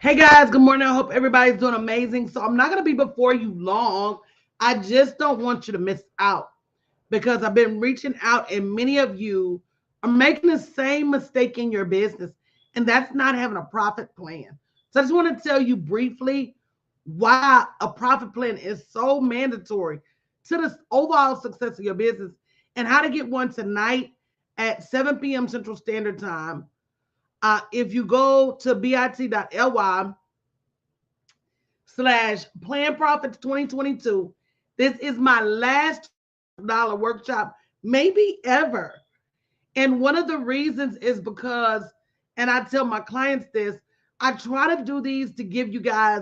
Hey guys, good morning. I hope everybody's doing amazing. So I'm not going to be before you long. I just don't want you to miss out because I've been reaching out and many of you are making the same mistake in your business, and that's not having a profit plan. So I just want to tell you briefly why a profit plan is so mandatory to the overall success of your business and how to get one tonight at 7 p.m. Central Standard Time. If you go to bit.ly/plan profits 2022, this is my last dollar workshop, maybe ever. And one of the reasons is because, and I tell my clients this, I try to do these to give you guys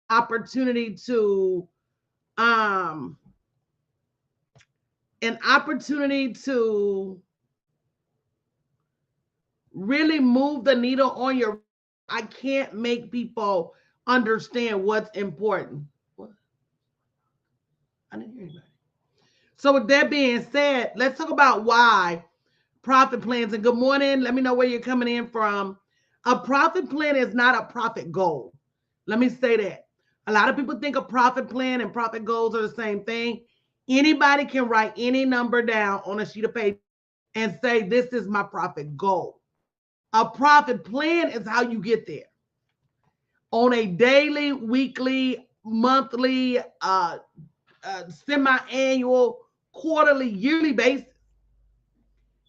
opportunity to um an opportunity to really move the needle on your. I can't make people understand what's important. What? I didn't hear anybody. So with that being said, let's talk about why profit plans. And good morning. Let me know where you're coming in from. A profit plan is not a profit goal. Let me say that. A lot of people think a profit plan and profit goals are the same thing. Anybody can write any number down on a sheet of paper and say, this is my profit goal. A profit plan is how you get there on a daily, weekly, monthly, semi-annual, quarterly, yearly basis.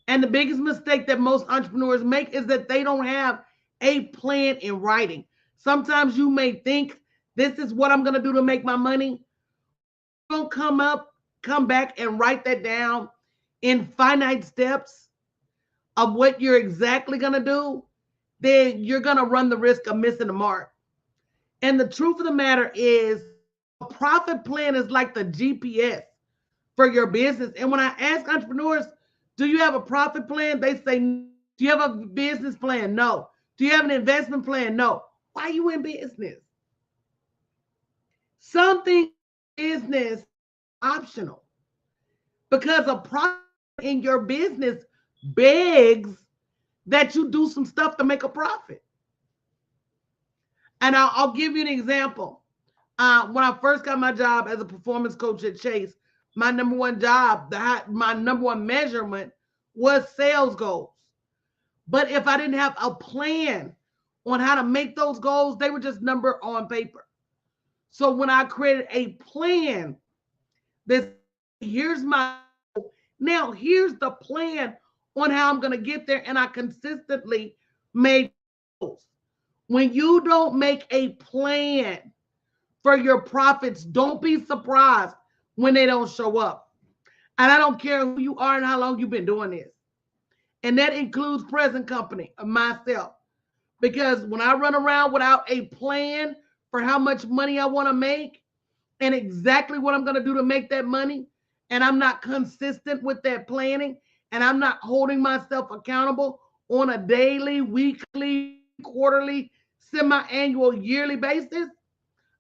And the biggest mistake that most entrepreneurs make is that they don't have a plan in writing. Sometimes you may think this is what I'm going to do to make my money. Don't come back and write that down in finite steps of what you're exactly going to do, then you're going to run the risk of missing the mark. And the truth of the matter is, a profit plan is like the GPS for your business. And when I ask entrepreneurs, do you have a profit plan? They say, no. Do you have a business plan? No. Do you have an investment plan? No. Why are you in business? Something business optional because a profit in your business begs that you do some stuff to make a profit. And I'll give you an example. When I first got my job as a performance coach at Chase, my number one job, my number one measurement was sales goals. But if I didn't have a plan on how to make those goals, they were just number on paper. So when I created a plan, this here's my now here's the plan on how I'm going to get there, and I consistently made goals. When you don't make a plan for your profits, don't be surprised when they don't show up. And I don't care who you are and how long you've been doing this. And that includes present company, myself. Because when I run around without a plan for how much money I want to make and exactly what I'm going to do to make that money, and I'm not consistent with that planning, and I'm not holding myself accountable on a daily, weekly, quarterly, semi-annual, yearly basis,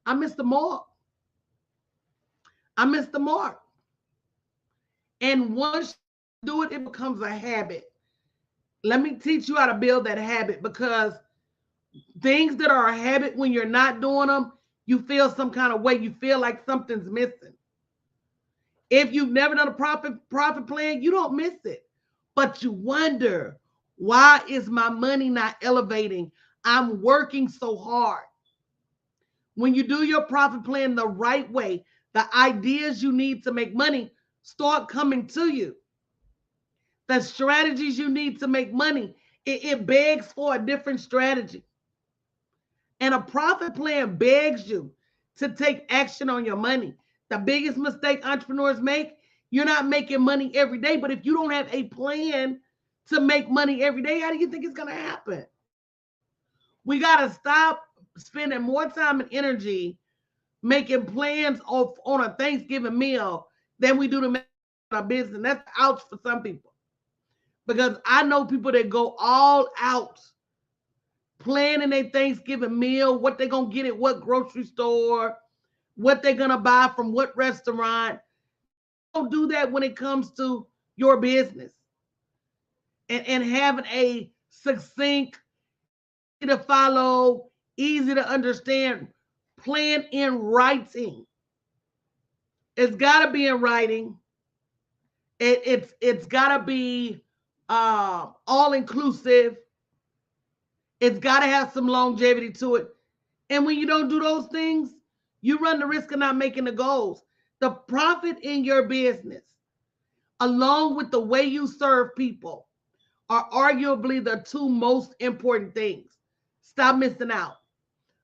I miss the mark. I miss the mark. And once you do it, it becomes a habit. Let me teach you how to build that habit, because things that are a habit, when you're not doing them, you feel some kind of way. You feel like something's missing. If you've never done a profit plan, you don't miss it. But you wonder, why is my money not elevating? I'm working so hard. When you do your profit plan the right way, the ideas you need to make money start coming to you. The strategies you need to make money, it begs for a different strategy. And a profit plan begs you to take action on your money. The biggest mistake entrepreneurs make, you're not making money every day, but if you don't have a plan to make money every day, how do you think it's going to happen? We got to stop spending more time and energy making plans on a Thanksgiving meal than we do to make our business. That's ouch for some people, because I know people that go all out planning their Thanksgiving meal, what they're going to get at what grocery store, what they're going to buy from what restaurant. Don't do that when it comes to your business, and having a succinct, to follow, easy to understand, plan in writing. It's got to be in writing. It's got to be all inclusive. It's got to have some longevity to it. And when you don't do those things, you run the risk of not making the goals. The profit in your business, along with the way you serve people, are arguably the two most important things. Stop missing out.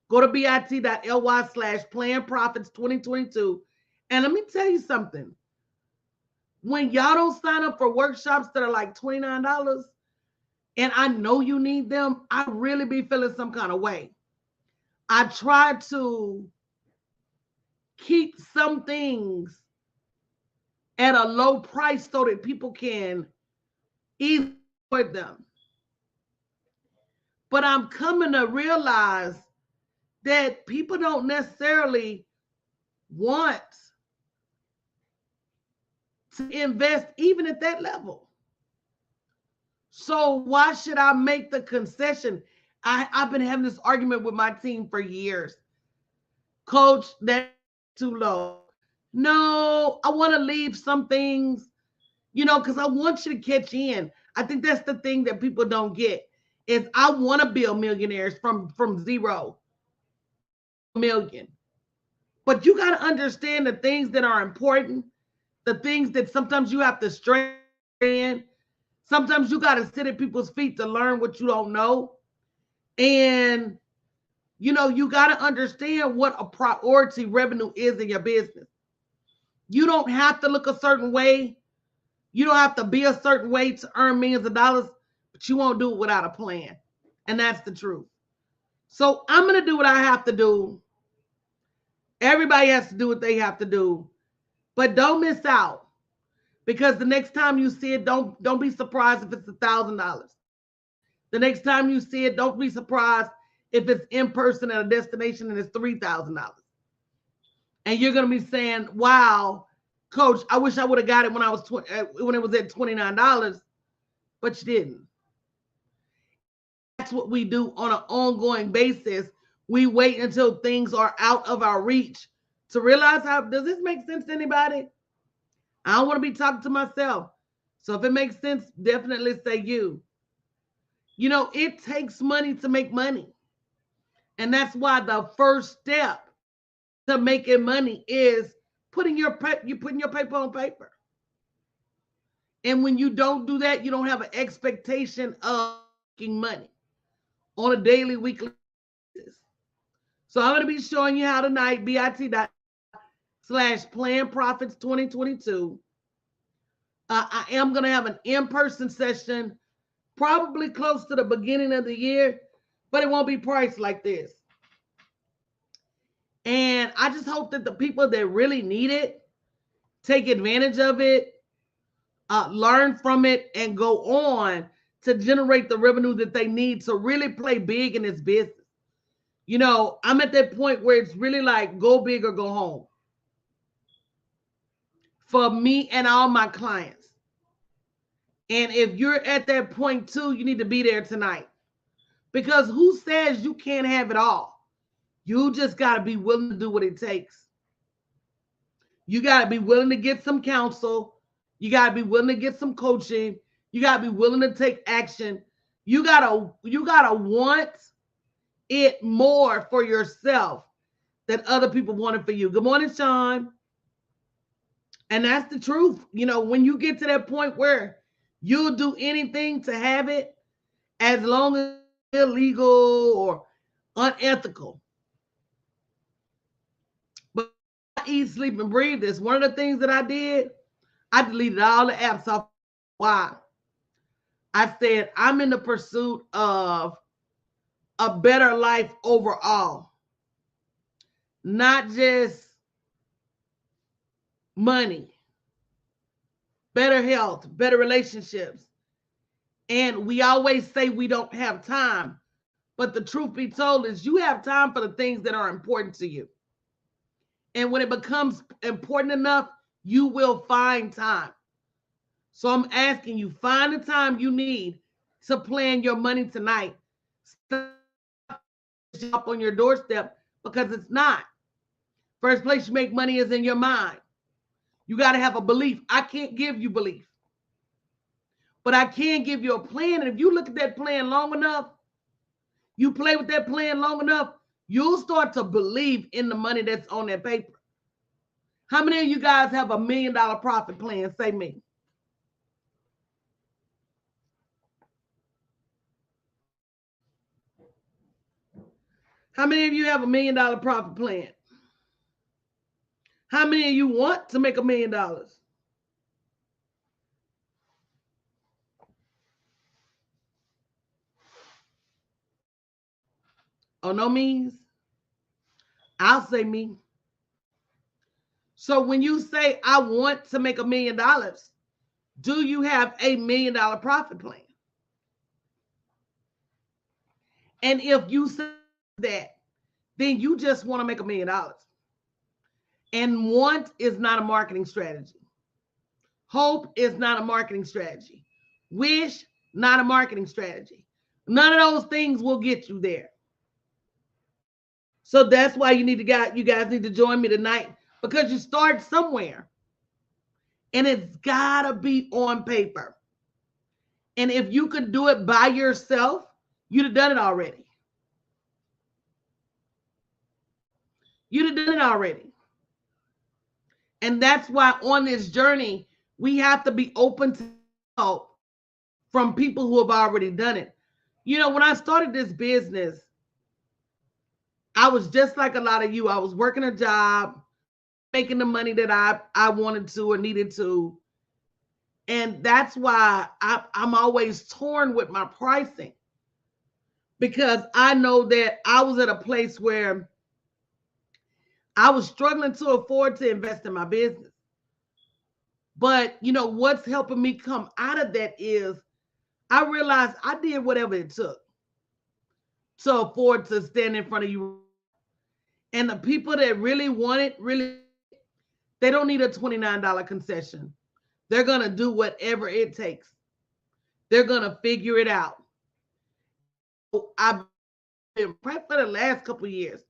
Go to bit.ly/plan profits 2022. And let me tell you something. When y'all don't sign up for workshops that are like $29, and I know you need them, I really be feeling some kind of way. I try to keep some things at a low price so that people can easily afford them. But I'm coming to realize that people don't necessarily want to invest even at that level. So why should I make the concession? I've been having this argument with my team for years. Coach, that's too low. No, I want to leave some things, because I want you to catch in. I think that's the thing that people don't get is I want to build millionaires from zero million. But you got to understand the things that are important, the things that sometimes you have to strengthen. Sometimes you got to sit at people's feet to learn what you don't know. And, you got to understand what a priority revenue is in your business. You don't have to look a certain way. You don't have to be a certain way to earn millions of dollars, but you won't do it without a plan. And that's the truth. So I'm going to do what I have to do. Everybody has to do what they have to do. But don't miss out. Because the next time you see it, don't be surprised if it's $1,000. The next time you see it, don't be surprised if it's in person at a destination and it's $3,000. And you're going to be saying, wow, Coach, I wish I would have got it when it was at $29, but you didn't. That's what we do on an ongoing basis. We wait until things are out of our reach to realize does this make sense to anybody? I don't want to be talking to myself. So if it makes sense, definitely say you. It takes money to make money. And that's why the first step to making money is putting your paper on paper. And when you don't do that, you don't have an expectation of making money on a daily, weekly basis. So I'm going to be showing you how tonight, bit.ly/plan profits 2022. I am going to have an in-person session probably close to the beginning of the year, but it won't be priced like this. And I just hope that the people that really need it take advantage of it, learn from it, and go on to generate the revenue that they need to really play big in this business. I'm at that point where it's really like go big or go home for me and all my clients. And if you're at that point too, you need to be there tonight. Because who says you can't have it all? You just got to be willing to do what it takes. You got to be willing to get some counsel. You got to be willing to get some coaching. You got to be willing to take action. You got to want it more for yourself than other people want it for you. Good morning, Sean. And that's the truth. When you get to that point where you'll do anything to have it, as long as it's illegal or unethical. But I eat, sleep, and breathe this. One of the things that I did, I deleted all the apps off. Why? I said, I'm in the pursuit of a better life overall. Not just money. Better health, better relationships. And we always say we don't have time. But the truth be told is you have time for the things that are important to you. And when it becomes important enough, you will find time. So I'm asking you, find the time you need to plan your money tonight. Stop up on your doorstep, because it's not. First place you make money is in your mind. You got to have a belief. I can't give you belief, but I can give you a plan. And if you look at that plan long enough, you play with that plan long enough, you'll start to believe in the money that's on that paper. How many of you guys have $1 million profit plan? Say me. How many of you have $1 million profit plan? How many of you want to make $1 million? Oh, no means? I'll say me. So when you say, I want to make $1 million, do you have $1 million profit plan? And if you say that, then you just want to make $1 million. And want is not a marketing strategy. Hope is not a marketing strategy. Wish, not a marketing strategy. None of those things will get you there. So that's why you guys need to join me tonight, because you start somewhere. And it's gotta be on paper. And if you could do it by yourself, you'd have done it already. You'd have done it already. And that's why on this journey, we have to be open to help from people who have already done it. You know, when I started this business, I was just like a lot of you. I was working a job, making the money that I wanted to or needed to. And that's why I'm always torn with my pricing, because I know that I was at a place where I was struggling to afford to invest in my business. But, you know, what's helping me come out of that is I realized I did whatever it took to afford to stand in front of you. And the people that really want it, really, they don't need a $29 concession. They're going to do whatever it takes. They're going to figure it out. I've been praying for the last couple of years.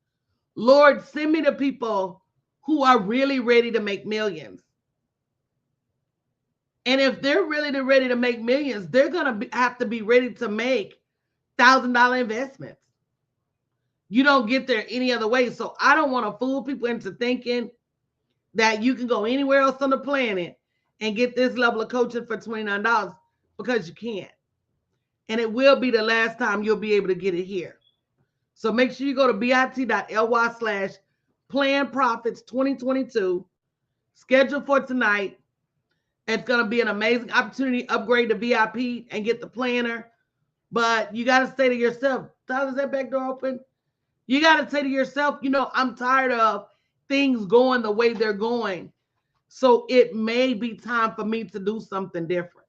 Lord, send me the people who are really ready to make millions. And if they're really ready to make millions, they're going to have to be ready to make $1,000 investments. You don't get there any other way. So I don't want to fool people into thinking that you can go anywhere else on the planet and get this level of coaching for $29, because you can't. And it will be the last time you'll be able to get it here. So make sure you go to bit.ly/planprofits2022. Schedule for tonight. It's going to be an amazing opportunity to upgrade to VIP and get the planner. But you got to say to yourself, Tyler, is that back door open? You got to say to yourself, you know, I'm tired of things going the way they're going. So it may be time for me to do something different.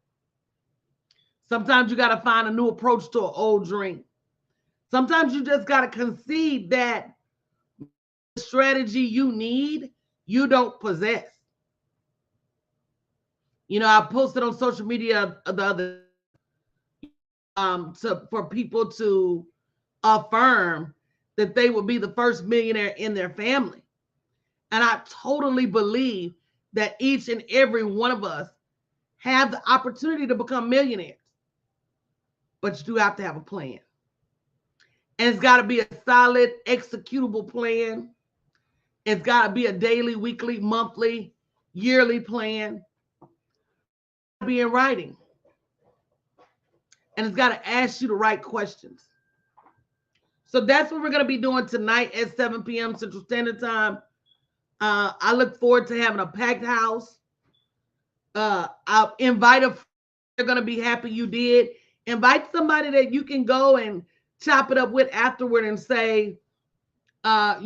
Sometimes you got to find a new approach to an old dream. Sometimes you just got to concede that the strategy you need, you don't possess. You know, I posted on social media the other for people to affirm that they will be the first millionaire in their family. And I totally believe that each and every one of us have the opportunity to become millionaires. But you do have to have a plan. And it's got to be a solid, executable plan. It's got to be a daily, weekly, monthly, yearly plan. It's got to be in writing. And it's got to ask you the right questions. So that's what we're going to be doing tonight at 7 p.m. Central Standard Time. I look forward to having a packed house. I'll invite a friend. They're going to be happy you did. Invite somebody that you can go and chop it up with afterward and say, what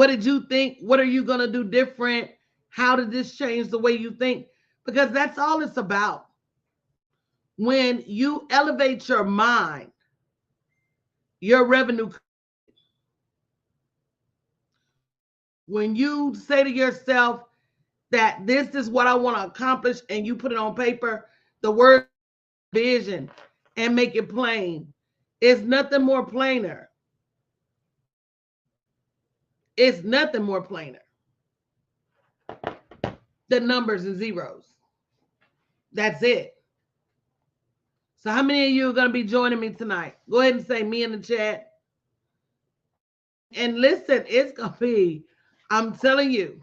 did you think? What are you going to do different? How did this change the way you think? Because that's all it's about. When you elevate your mind, your revenue. When you say to yourself that this is what I want to accomplish and you put it on paper, the word vision and make it plain. It's nothing more plainer. It's nothing more plainer than numbers and zeros. That's it. So how many of you are going to be joining me tonight? Go ahead and say me in the chat. And listen, it's going to be, I'm telling you,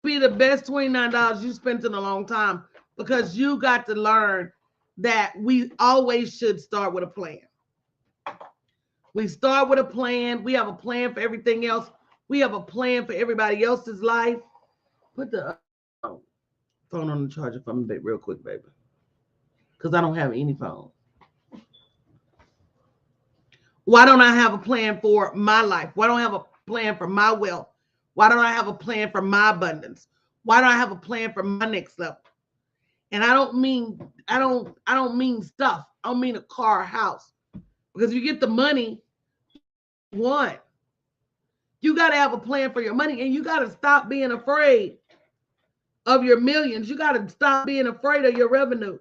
be the best $29 you spent in a long time, because you got to learn that we always should start with a plan. We start with a plan. We have a plan for everything else. We have a plan for everybody else's life. Put the phone on the charger for me real quick, baby, because I don't have any phone. Why don't I have a plan for my life? Why don't I have a plan for my wealth? Why don't I have a plan for my abundance? Why don't I have a plan for my next level? And I don't mean stuff. I don't mean a car or house. Because if you get the money, one, you got to have a plan for your money, and you got to stop being afraid of your millions. You got to stop being afraid of your revenue.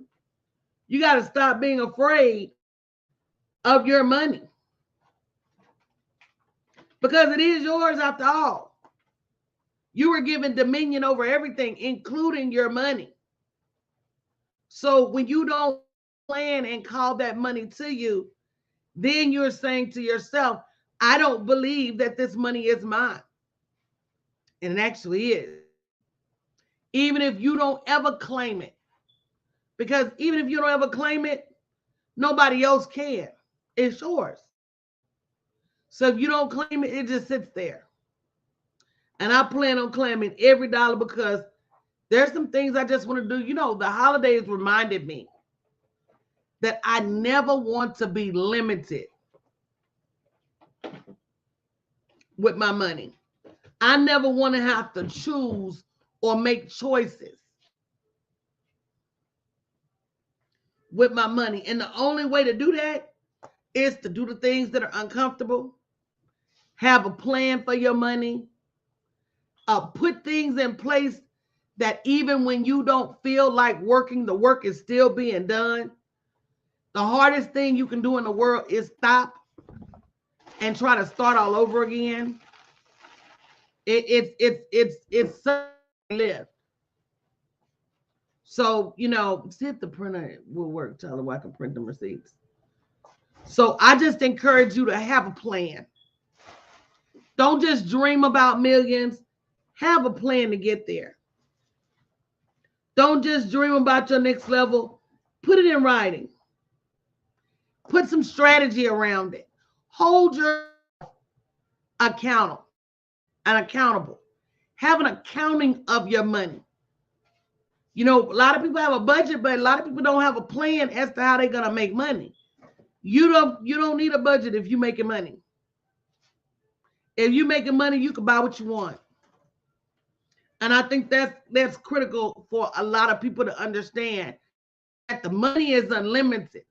You got to stop being afraid of your money, because it is yours after all. You were given dominion over everything, including your money. So when you don't plan and call that money to you, then you're saying to yourself, I don't believe that this money is mine. And it actually is. Even if you don't ever claim it. Because even if you don't ever claim it, nobody else can. It's yours. So if you don't claim it, it just sits there. And I plan on claiming every dollar, because there's some things I just want to do. You know, the holidays reminded me that I never want to be limited with my money. I never want to have to choose or make choices with my money. And the only way to do that is to do the things that are uncomfortable, have a plan for your money, put things in place that even when you don't feel like working, the work is still being done. The hardest thing you can do in the world is stop and try to start all over again. It's such a lift. So, you know, see if the printer will work, Tyler, I can print them receipts. So I just encourage you to have a plan. Don't just dream about millions. Have a plan to get there. Don't just dream about your next level. Put it in writing. Put some strategy around it. Hold your accountable. Have an accounting of your money. You know, a lot of people have a budget, but a lot of people don't have a plan as to how they're gonna make money. You don't need a budget if you're making money. If you're making money, you can buy what you want. And I think that's critical for a lot of people to understand, that the money is unlimited.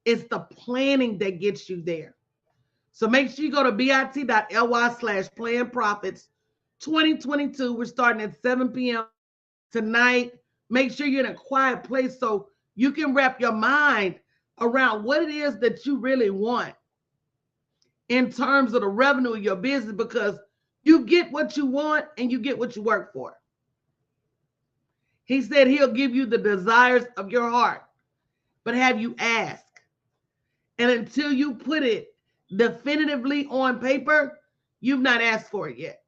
It's the planning that gets you there. So make sure you go to bit.ly/planprofits 2022. We're starting at 7 p.m. tonight. Make sure you're in a quiet place so you can wrap your mind around what it is that you really want in terms of the revenue of your business, because you get what you want and you get what you work for. He said he'll give you the desires of your heart, but have you ask? And until you put it definitively on paper, you've not asked for it yet.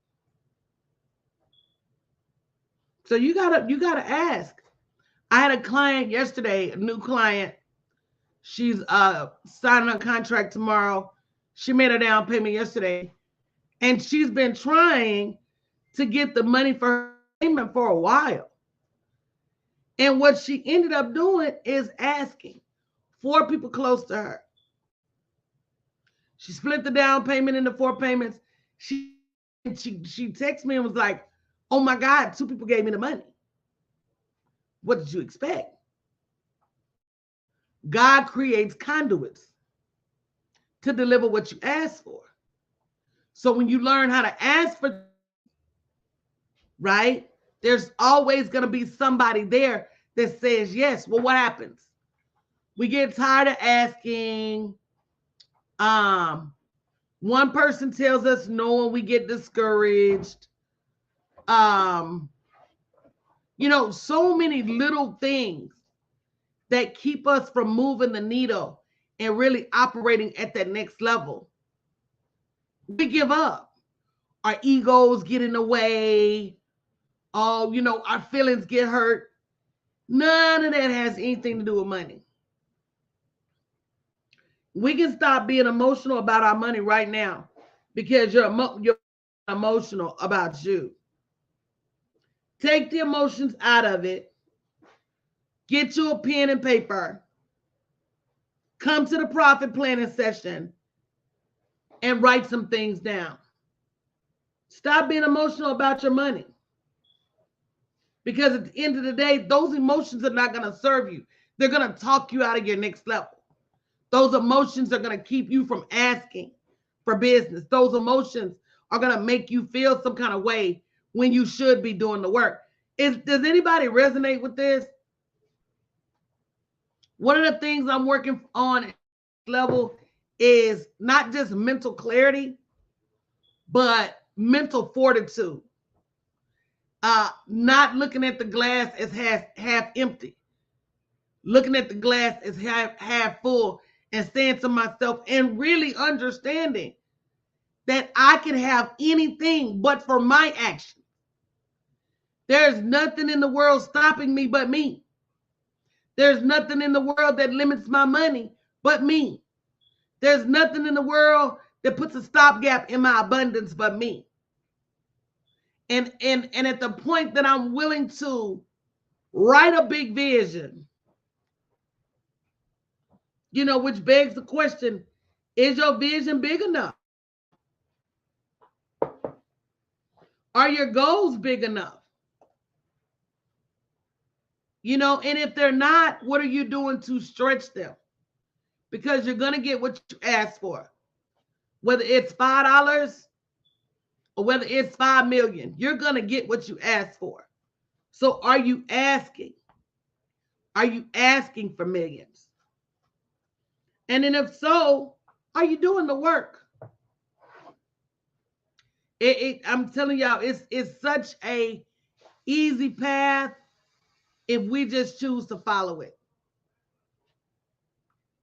So you gotta ask. I had a client yesterday, a new client. She's signing a contract tomorrow. She made a down payment yesterday, and she's been trying to get the money for her payment for a while. And what she ended up doing is asking 4 people close to her. She split the down payment into 4 payments. She texted me and was like, oh my God, 2 people gave me the money. What did you expect? God creates conduits to deliver what you ask for. So when you learn how to ask for, right, there's always going to be somebody there that says yes. Well, what happens? We get tired of asking. One person tells us no and we get discouraged. So many little things that keep us from moving the needle and really operating at that next level. We give up. Our egos get in the way. Our feelings get hurt. None of that has anything to do with money. We can stop being emotional about our money right now because you're emotional about you. Take the emotions out of it. Get you a pen and paper. Come to the profit planning session and write some things down. Stop being emotional about your money. Because at the end of the day, those emotions are not going to serve you. They're going to talk you out of your next level. Those emotions are going to keep you from asking for business. Those emotions are going to make you feel some kind of way when you should be doing the work. Does anybody resonate with this? One of the things I'm working on at level is not just mental clarity, but mental fortitude. Not looking at the glass as half empty, looking at the glass as half full, and saying to myself and really understanding that I can have anything but for my action. There's nothing in the world stopping me but me. There's nothing in the world that limits my money but me. There's nothing in the world that puts a stopgap in my abundance but me. And at the point that I'm willing to write a big vision, which begs the question, is your vision big enough? Are your goals big enough? And if they're not, what are you doing to stretch them? Because you're going to get what you ask for. Whether it's $5 or whether it's 5 million, you're going to get what you ask for. So are you asking? Are you asking for millions? And then if so, are you doing the work? I'm telling y'all, it's such a easy path if we just choose to follow it.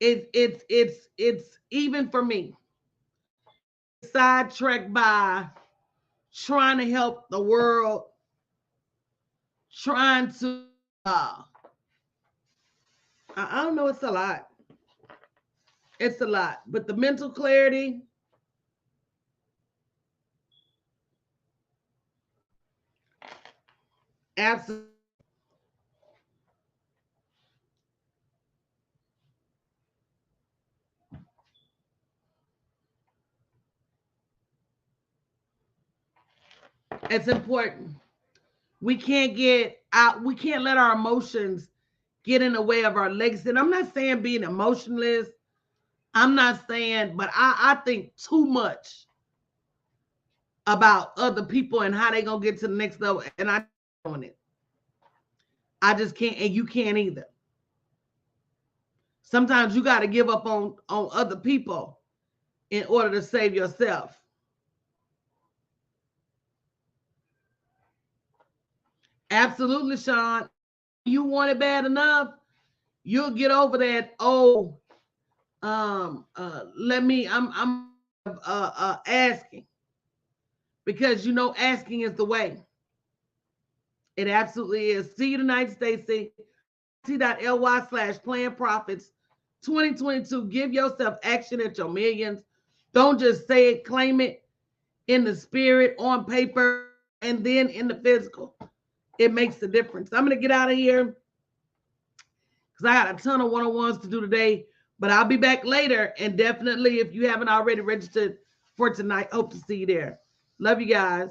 It's even for me, sidetracked by trying to help the world, trying to I don't know, it's a lot. It's a lot. But the mental clarity, absolutely. It's important. We can't get out, we can't let our emotions get in the way of our legacy. And I'm not saying being emotionless. I'm not saying, but I think too much about other people and how they gonna get to the next level. And I doing it. I just can't, and you can't either. Sometimes you got to give up on other people in order to save yourself. Absolutely, Sean. You want it bad enough, you'll get over that. Oh, let me. I'm asking, because asking is the way. It absolutely is. See you tonight, Stacy. T.ly/plan profits 2022. Give yourself action at your millions. Don't just say it, claim it in the spirit, on paper, and then in the physical. It makes a difference. I'm going to get out of here because I got a ton of one-on-ones to do today, but I'll be back later. And definitely, if you haven't already registered for tonight, hope to see you there. Love you guys.